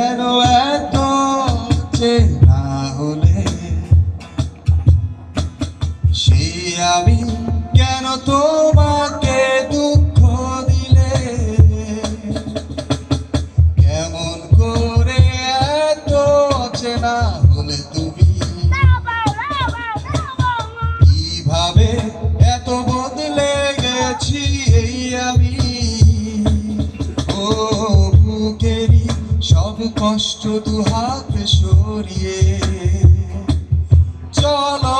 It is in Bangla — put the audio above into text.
কেন এত চেনা হলে সে আমি কেন তোমাকে দুঃখ দিলে কেমন করে এত চেনা হলে তুমি কিভাবে এত বদলে গেছি এই আমি ও বুকেরই সব কষ্ট দু হাতে সরিয়ে চলো